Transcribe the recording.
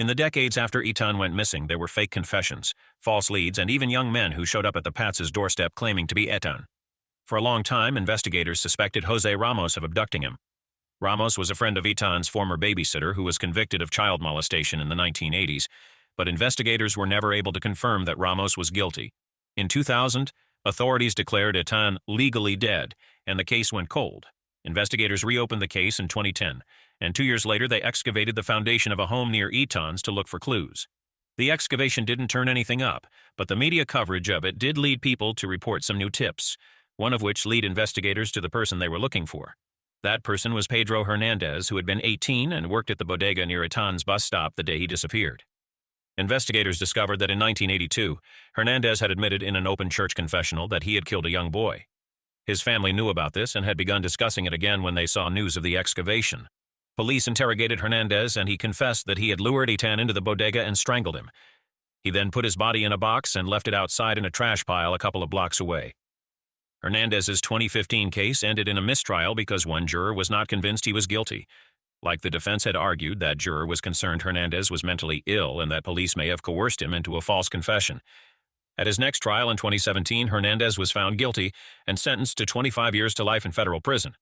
In the decades after Etan went missing, there were fake confessions, false leads, and even young men who showed up at the Pats' doorstep claiming to be Etan. For a long time, investigators suspected Jose Ramos of abducting him. Ramos was a friend of Etan's former babysitter who was convicted of child molestation in the 1980s, but investigators were never able to confirm that Ramos was guilty. In 2000, authorities declared Etan legally dead, and the case went cold. Investigators reopened the case in 2010, and 2 years later they excavated the foundation of a home near Etan's to look for clues. The excavation didn't turn anything up, but the media coverage of it did lead people to report some new tips, one of which led investigators to the person they were looking for. That person was Pedro Hernandez, who had been 18 and worked at the bodega near Etan's bus stop the day he disappeared. Investigators discovered that in 1982, Hernandez had admitted in an open church confessional that he had killed a young boy. His family knew about this and had begun discussing it again when they saw news of the excavation. Police interrogated Hernandez, and he confessed that he had lured Etan into the bodega and strangled him. He then put his body in a box and left it outside in a trash pile a couple of blocks away. Hernandez's 2015 case ended in a mistrial because one juror was not convinced he was guilty. Like the defense had argued, that juror was concerned Hernandez was mentally ill and that police may have coerced him into a false confession. At his next trial in 2017, Hernandez was found guilty and sentenced to 25 years to life in federal prison.